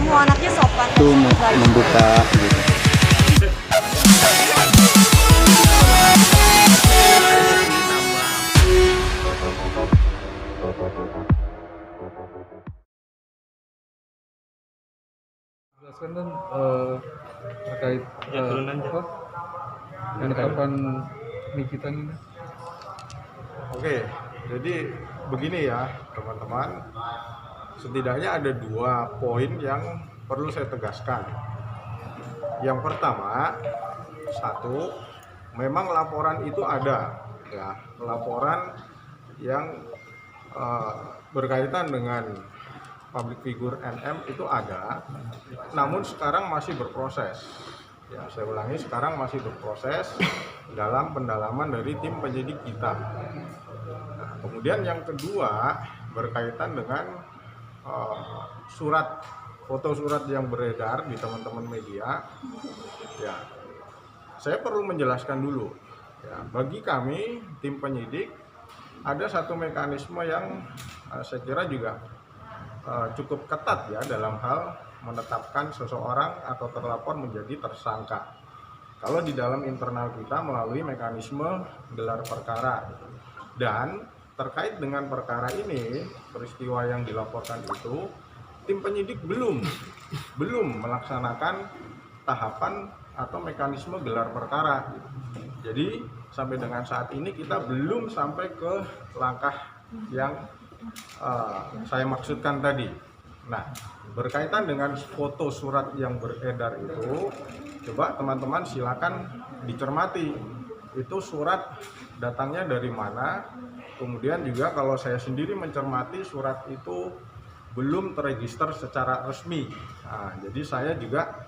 mau anaknya sopan itu membuka gitu. Jelaskan kan terkait apa penetapan Nikita ini. Oke, jadi begini ya teman-teman, setidaknya ada 2 poin yang perlu saya tegaskan. Yang pertama, 1, memang laporan itu ada, ya, laporan yang berkaitan dengan public figure NM itu ada, namun sekarang masih berproses. Ya, saya ulangi, sekarang masih berproses dalam pendalaman dari tim penyidik kita. Nah, kemudian yang kedua berkaitan dengan foto surat yang beredar di teman-teman media. Ya, saya perlu menjelaskan dulu. Ya, bagi kami tim penyidik ada satu mekanisme yang saya kira juga cukup ketat ya dalam hal menetapkan seseorang atau terlapor menjadi tersangka. Kalau di dalam internal kita melalui mekanisme gelar perkara. Dan terkait dengan perkara ini, peristiwa yang dilaporkan itu, tim penyidik belum melaksanakan tahapan atau mekanisme gelar perkara. Jadi sampai dengan saat ini kita belum sampai ke langkah yang saya maksudkan tadi. Nah, berkaitan dengan foto surat yang beredar itu, coba teman-teman silakan dicermati. Itu surat datangnya dari mana? Kemudian juga kalau saya sendiri mencermati surat itu belum terregister secara resmi. Nah, jadi saya juga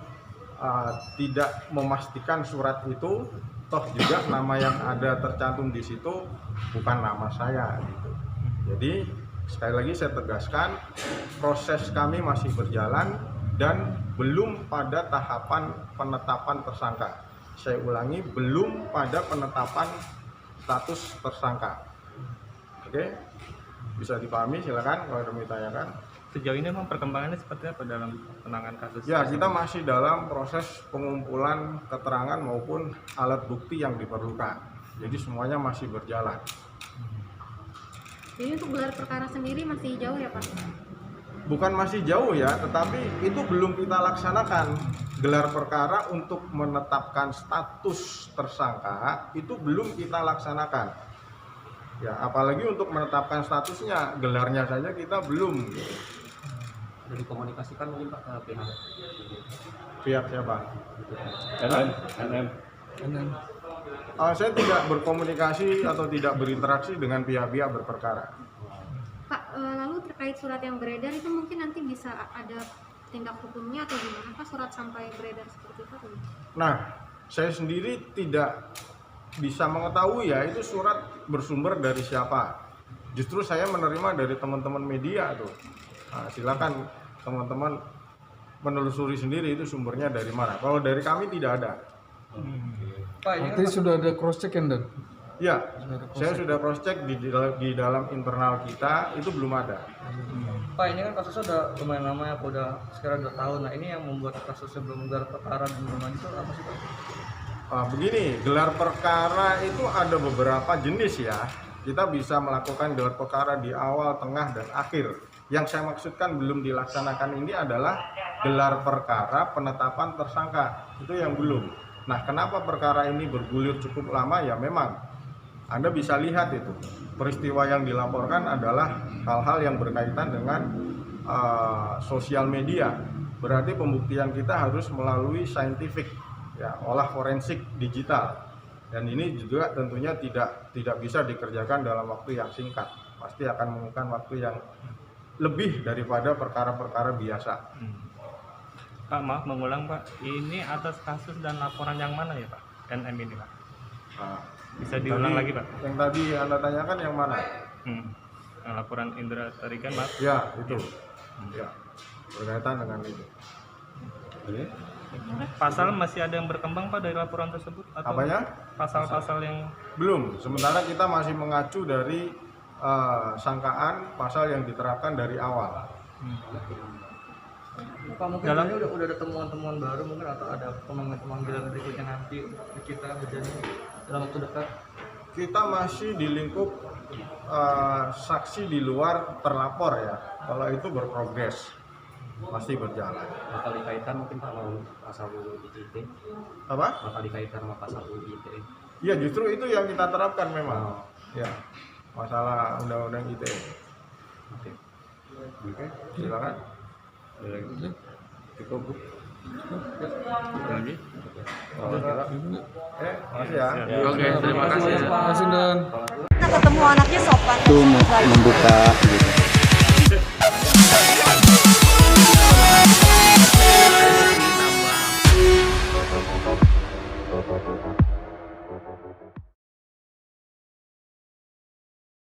tidak memastikan surat itu, toh juga nama yang ada tercantum di situ bukan nama saya gitu. Jadi sekali lagi saya tegaskan, proses kami masih berjalan dan belum pada tahapan penetapan tersangka. Saya ulangi, belum pada penetapan status tersangka. Oke, bisa dipahami, silakan kalau ada yang ditanyakan. Sejauh ini memang perkembangannya seperti apa dalam penanganan kasus? Ya, kita masih dalam proses pengumpulan keterangan maupun alat bukti yang diperlukan. Jadi semuanya masih berjalan. Jadi untuk gelar perkara sendiri masih jauh ya Pak? Bukan masih jauh ya, tetapi itu belum kita laksanakan. Gelar perkara untuk menetapkan status tersangka itu belum kita laksanakan. Ya, apalagi untuk menetapkan statusnya, gelarnya saja kita belum. Jadi komunikasikan mungkin Pak ke Pihak siapa? NM. Saya tidak berkomunikasi atau tidak berinteraksi dengan pihak-pihak berperkara. Pak, lalu terkait surat yang beredar itu mungkin nanti bisa ada tindak hukumnya atau gimana Pak surat sampai beredar seperti itu? Nah, saya sendiri tidak bisa mengetahui ya itu surat bersumber dari siapa. Justru saya menerima dari teman-teman media tuh. Nah, silakan teman-teman menelusuri sendiri itu sumbernya dari mana. Kalau dari kami tidak ada. Pak, ini sudah ada cross check kan dan? Ya, saya sudah cross check di dalam internal kita itu belum ada. Pak, ini kan kasusnya udah lumayan lama ya, udah sekarang 2 tahun. Nah, ini yang membuat kasusnya belum gelar perkara dan belum lanjut itu apa sih Pak? Begini, gelar perkara itu ada beberapa jenis ya. Kita bisa melakukan gelar perkara di awal, tengah, dan akhir. Yang saya maksudkan belum dilaksanakan ini adalah gelar perkara penetapan tersangka. Itu yang belum. Nah, kenapa perkara ini bergulir cukup lama? Ya memang Anda bisa lihat itu peristiwa yang dilaporkan adalah hal-hal yang berkaitan dengan sosial media. Berarti pembuktian kita harus melalui scientific, ya, olah forensik digital. Dan ini juga tentunya tidak bisa dikerjakan dalam waktu yang singkat. Pasti akan membutuhkan waktu yang lebih daripada perkara-perkara biasa. Pak, maaf mengulang Pak, ini atas kasus dan laporan yang mana ya Pak? NM ini Pak? Bisa diulang lagi Pak? Yang tadi Anda tanyakan yang mana? Yang laporan Indra Tarigan Pak? Ya, itu. Ya, berkaitan dengan itu. Oke. Pasal masih ada yang berkembang Pak dari laporan tersebut? Atau Apanya? pasal-pasal yang... Belum, sementara kita masih mengacu dari sangkaan pasal yang diterapkan dari awal. Pak mungkin Dalam- ini udah ada temuan-temuan baru mungkin atau ada pemanggilan berikutnya nanti untuk kita berjanji dalam waktu dekat. Kita masih di lingkup saksi di luar terlapor ya. Kalau itu berprogres, masih berjalan. Bakal dikaitkan mungkin Pak mau pasal UU ITE. Apa? Bakal dikaitkan sama pasal UU ITE. Ya justru itu yang kita terapkan memang. Oh, Ya, masalah undang-undang ITE. oke. Oke, silakan. Cukup Bu. Lagi? Makasih ya. Oke, terima kasih. Terima kasih Dan. Nah, ketemu anaknya sopan. Itu membuka gitu.